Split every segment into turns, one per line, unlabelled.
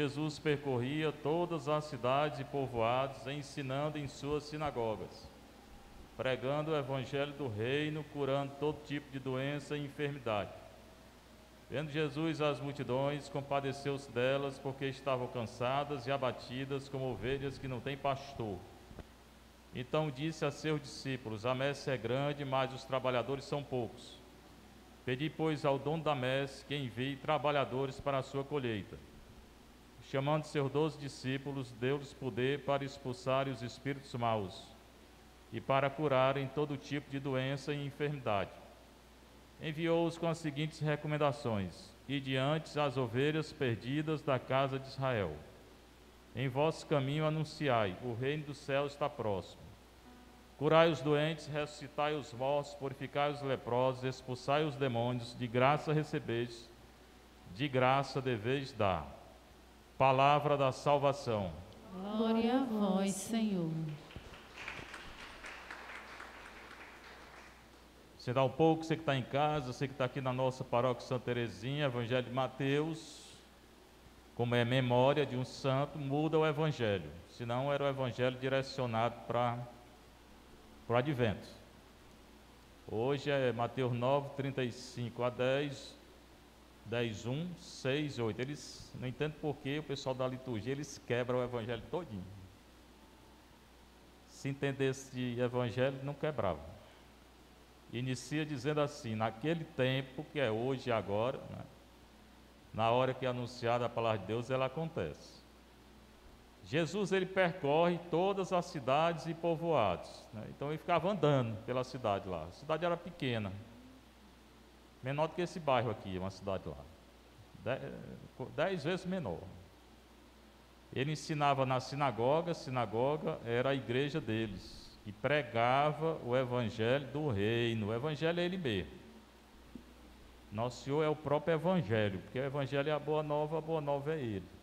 Jesus percorria todas as cidades e povoados, ensinando em suas sinagogas, pregando o evangelho do reino, curando todo tipo de doença e enfermidade. Vendo Jesus as multidões, compadeceu-se delas, porque estavam cansadas e abatidas, como ovelhas que não têm pastor. Então disse a seus discípulos: a messe é grande, mas os trabalhadores são poucos. Pedi, pois, ao dono da messe que envie trabalhadores para a sua colheita. Chamando seus 12 discípulos, deu-lhes poder para expulsarem os espíritos maus e para curarem todo tipo de doença e enfermidade. Enviou-os com as seguintes recomendações: e diante as ovelhas perdidas da casa de Israel. Em vosso caminho anunciai: o reino dos céus está próximo. Curai os doentes, ressuscitai os mortos, purificai os leprosos, expulsai os demônios, de graça recebeis, de graça deveis dar. Palavra da salvação.
Glória a vós, Senhor.
Você dá um pouco, você que está em casa, você que está aqui na nossa paróquia Santa Teresinha, Evangelho de Mateus, como é memória de um santo, muda o Evangelho. Senão era o Evangelho direcionado para o Advento. Hoje é Mateus 9, 35 a 10, 10, 1, 6, 8. Eles não entendem por que o pessoal da liturgia, eles quebram o Evangelho todinho. Se entendesse de Evangelho, não quebrava. Inicia dizendo assim: naquele tempo, que é hoje e agora, né, na hora que é anunciada a palavra de Deus, ela acontece. Jesus, ele percorre todas as cidades e povoados, né? Então ele ficava andando pela cidade lá. A cidade era pequena, menor do que esse bairro aqui, uma cidade lá, 10 vezes menor. Ele ensinava na sinagoga, sinagoga era a igreja deles, e pregava o evangelho do reino. O evangelho é ele mesmo. Nosso Senhor é o próprio evangelho, porque o evangelho é a boa nova é ele.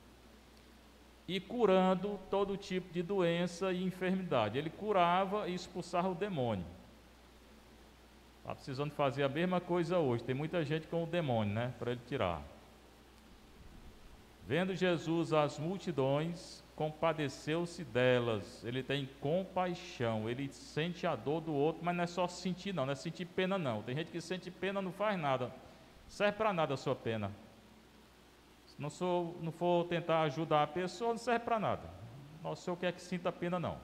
E curando todo tipo de doença e enfermidade. Ele curava e expulsava o demônio. Está precisando fazer a mesma coisa hoje. Tem muita gente com o demônio, né? Para ele tirar. Vendo Jesus as multidões, compadeceu-se delas. Ele tem compaixão, ele sente a dor do outro, mas não é só sentir não é sentir pena não. Tem gente que sente pena, não faz nada, não serve para nada a sua pena. Se não for tentar ajudar a pessoa, não serve para nada. Nosso Senhor quer que sinta pena não.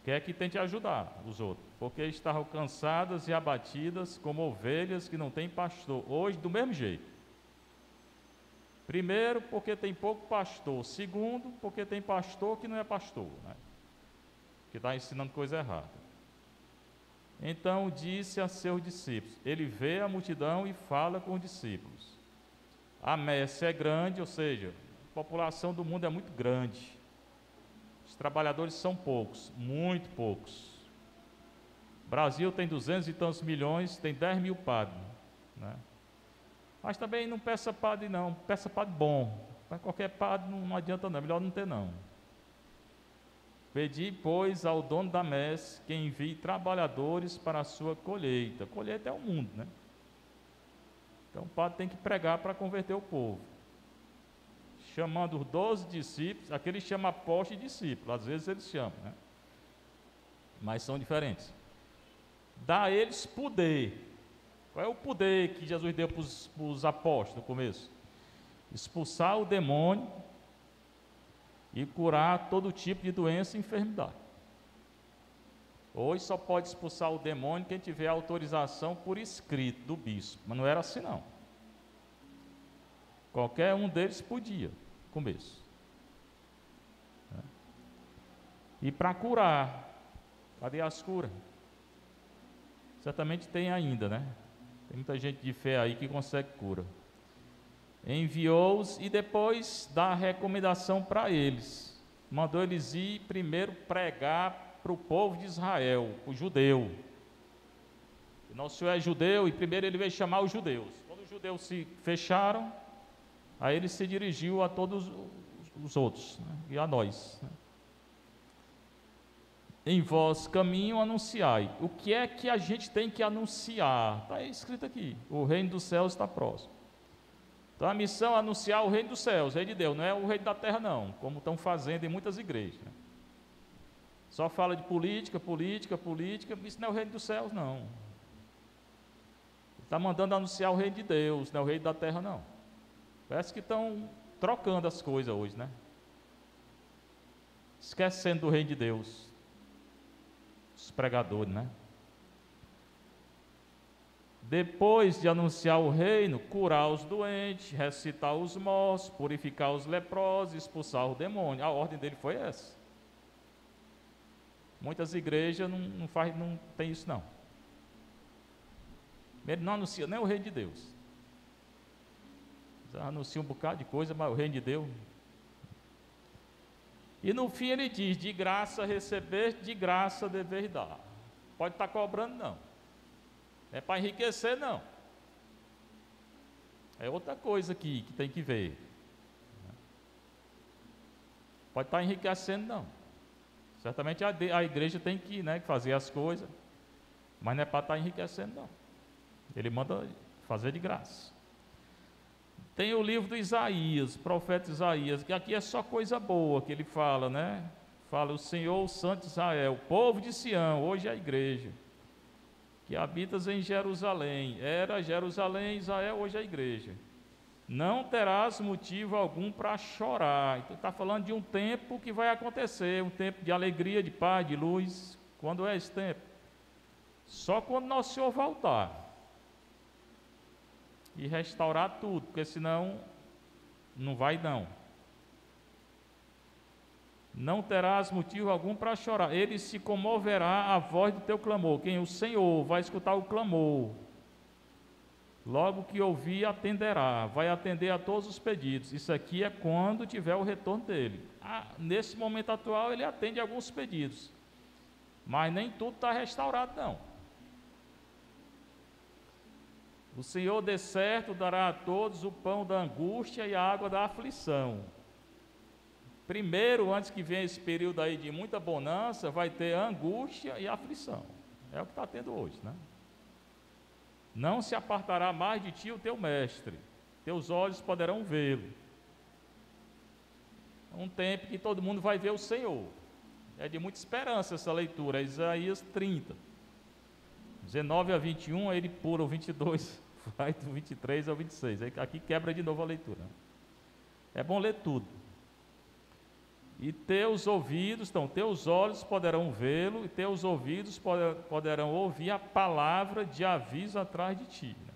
Quer que tente ajudar os outros, porque estavam cansadas e abatidas como ovelhas que não têm pastor. Hoje, do mesmo jeito. Primeiro, porque tem pouco pastor. Segundo, porque tem pastor que não é pastor, né? Que está ensinando coisa errada. Então disse a seus discípulos, ele vê a multidão e fala com os discípulos. A messe é grande, ou seja, a população do mundo é muito grande. Os trabalhadores são poucos, muito poucos. O Brasil tem 200 e tantos milhões, tem 10 mil padres, né? Mas também não peça padre não, peça padre bom. Para qualquer padre não adianta não, melhor não ter não. Pedi, pois, ao dono da messe que envie trabalhadores para a sua colheita. Colheita é o mundo, né? Então o padre tem que pregar para converter o povo. Chamando os 12 discípulos, aqui ele chama apóstolo e discípulo, às vezes eles chamam, né? Mas são diferentes. Dá a eles poder. Qual é o poder que Jesus deu para os apóstolos no começo? Expulsar o demônio e curar todo tipo de doença e enfermidade. Hoje só pode expulsar o demônio quem tiver autorização por escrito do bispo, mas não era assim não. Qualquer um deles podia, no começo. E para curar, cadê as curas? Certamente tem ainda, né? Tem muita gente de fé aí que consegue cura. Enviou-os e depois dá a recomendação para eles. Mandou eles ir primeiro pregar para o povo de Israel, o judeu. Nosso Senhor é judeu e primeiro ele veio chamar os judeus. Quando os judeus se fecharam, aí ele se dirigiu a todos os outros, né? E a nós, né? Em vosso caminho anunciai. O que é que a gente tem que anunciar? Está escrito aqui, o reino dos céus está próximo. Então a missão é anunciar o reino dos céus, o reino de Deus, não é o reino da terra não, como estão fazendo em muitas igrejas. Só fala de política, política, política, isso não é o reino dos céus não. Está mandando anunciar o reino de Deus, não é o reino da terra não. Parece que estão trocando as coisas hoje, né? Esquecendo do reino de Deus. Os pregadores, né? Depois de anunciar o reino, curar os doentes, ressuscitar os mortos, purificar os leprosos, expulsar o demônio. A ordem dele foi essa. Muitas igrejas não tem isso não. Ele não anuncia nem o reino de Deus. Anuncia um bocado de coisa, mas o reino de Deus. E no fim ele diz: de graça receber, de graça dever dar. Pode estar cobrando não. Não é para enriquecer não. É outra coisa aqui que tem que ver. Pode estar enriquecendo não. Certamente a igreja tem que, né, fazer as coisas, mas não é para estar enriquecendo não. Ele manda fazer de graça. Tem o livro do Isaías, profeta Isaías, que aqui é só coisa boa que ele fala, né? Fala: o Senhor, o Santo de Israel, o povo de Sião, hoje é a igreja, que habitas em Jerusalém, era Jerusalém, Israel, hoje é a igreja. Não terás motivo algum para chorar. Então está falando de um tempo que vai acontecer, um tempo de alegria, de paz, de luz. Quando é esse tempo? Só quando nosso Senhor voltar e restaurar tudo, porque senão não vai não. Não terás motivo algum para chorar. Ele se comoverá à voz do teu clamor. Quem? O Senhor vai escutar o clamor. Logo que ouvir, atenderá. Vai atender a todos os pedidos. Isso aqui é quando tiver o retorno dele. Nesse momento atual ele atende alguns pedidos, mas nem tudo está restaurado não. O Senhor de certo dará a todos o pão da angústia e a água da aflição. Primeiro, antes que venha esse período aí de muita bonança, vai ter angústia e aflição. É o que está tendo hoje, né? Não se apartará mais de ti o teu mestre, teus olhos poderão vê-lo. Um tempo que todo mundo vai ver o Senhor. É de muita esperança essa leitura, é Isaías 30. 19 a 21, ele pula o 22, vai do 23 ao 26. Aqui quebra de novo a leitura. É bom ler tudo. E teus ouvidos, então, teus olhos poderão vê-lo, e teus ouvidos poderão ouvir a palavra de aviso atrás de ti. Né?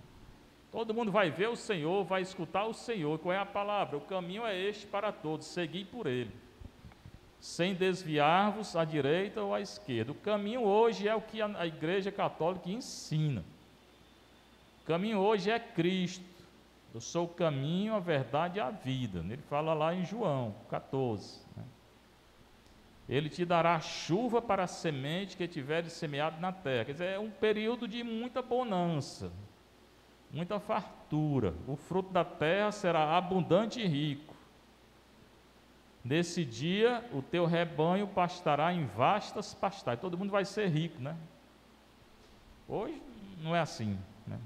Todo mundo vai ver o Senhor, vai escutar o Senhor. Qual é a palavra? O caminho é este para todos, segui por ele, sem desviar-vos à direita ou à esquerda. O caminho hoje é o que a Igreja Católica ensina. O caminho hoje é Cristo. Eu sou o caminho, a verdade e a vida. Ele fala lá em João 14. Né? Ele te dará chuva para a semente que tiveres semeado na terra. Quer dizer, é um período de muita bonança, muita fartura. O fruto da terra será abundante e rico. Nesse dia, o teu rebanho pastará em vastas pastagens. Todo mundo vai ser rico, né? Hoje não é assim, né?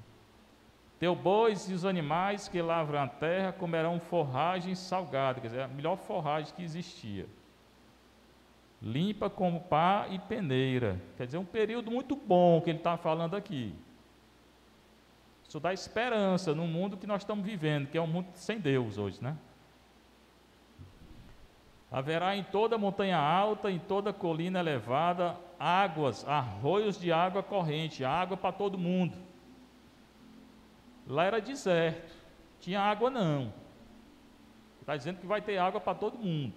Teus bois e os animais que lavram a terra comerão forragem salgada, quer dizer, a melhor forragem que existia. Limpa como pá e peneira. Quer dizer, um período muito bom que ele está falando aqui. Isso dá esperança no mundo que nós estamos vivendo, que é um mundo sem Deus hoje, né? Haverá em toda montanha alta, em toda colina elevada, águas, arroios de água corrente, água para todo mundo. Lá era deserto, tinha água não. Está dizendo que vai ter água para todo mundo.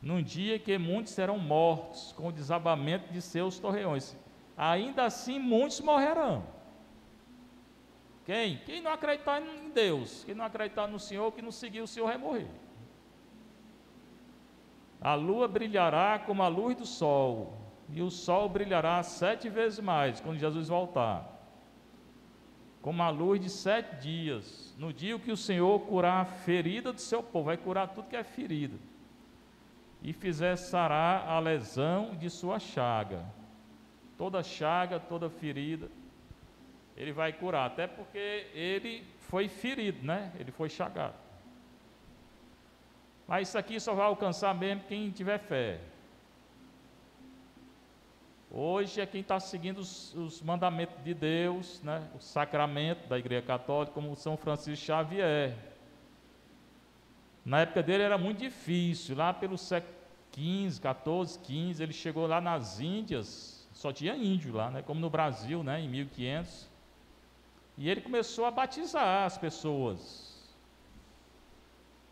Num dia que muitos serão mortos com o desabamento de seus torreões. Ainda assim muitos morrerão. Quem? Quem não acreditar em Deus, quem não acreditar no Senhor, que não seguir o Senhor vai morrer. A lua brilhará como a luz do sol, e o sol brilhará 7 vezes mais, quando Jesus voltar, como a luz de 7 dias, no dia que o Senhor curar a ferida do seu povo, vai curar tudo que é ferida, e fizer sarar a lesão de sua chaga. Toda chaga, toda ferida, Ele vai curar, até porque ele foi ferido, né? Ele foi chagado. Mas isso aqui só vai alcançar mesmo quem tiver fé. Hoje é quem está seguindo os mandamentos de Deus, né? O sacramento da Igreja Católica, como São Francisco Xavier. Na época dele era muito difícil, lá pelo século XV, XIV, XV, ele chegou lá nas Índias, só tinha índio lá, né? Como no Brasil, né? Em 1500. E ele começou a batizar as pessoas.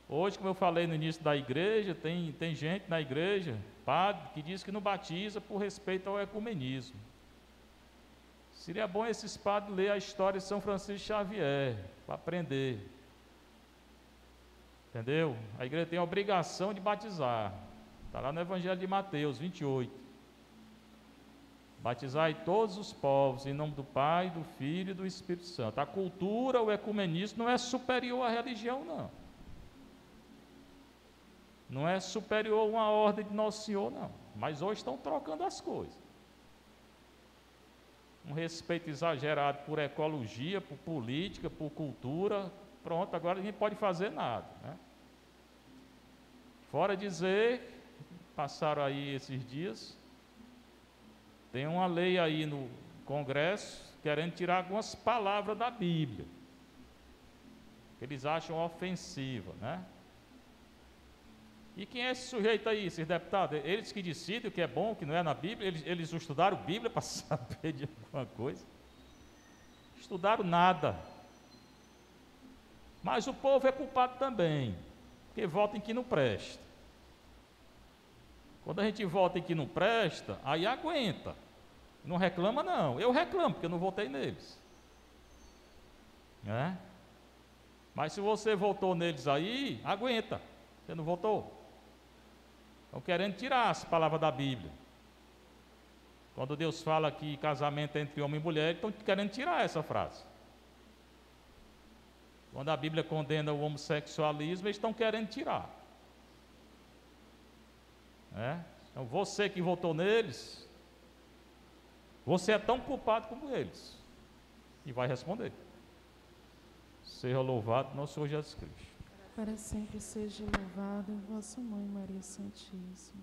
Hoje, como eu falei no início da igreja, tem gente na igreja, padre, que diz que não batiza por respeito ao ecumenismo. Seria bom esses padres ler a história de São Francisco Xavier, para aprender. Entendeu? A igreja tem a obrigação de batizar. Está lá no Evangelho de Mateus 28. Batizai todos os povos, em nome do Pai, do Filho e do Espírito Santo. A cultura, o ecumenismo não é superior à religião, não. Não é superior a uma ordem de Nosso Senhor, não. Mas hoje estão trocando as coisas. Um respeito exagerado por ecologia, por política, por cultura. Pronto, agora ninguém pode fazer nada, né? Fora dizer, passaram aí esses dias, tem uma lei aí no Congresso querendo tirar algumas palavras da Bíblia, que eles acham ofensiva, né? E quem é esse sujeito aí, esses deputados? Eles que decidem o que é bom, o que não é na Bíblia. Eles estudaram Bíblia para saber de alguma coisa? Estudaram nada. Mas o povo é culpado também, porque vota em que não presta. Quando a gente vota em que não presta, aí aguenta. Não reclama não. Eu reclamo, porque eu não votei neles. Né? Mas se você votou neles aí, aguenta. Você não votou? Estão querendo tirar as palavras da Bíblia. Quando Deus fala que casamento é entre homem e mulher, estão querendo tirar essa frase. Quando a Bíblia condena o homossexualismo, eles estão querendo tirar. Então você que votou neles, você é tão culpado como eles. E vai responder. Seja louvado nosso Senhor Jesus Cristo.
Para sempre seja louvada vossa Mãe Maria Santíssima.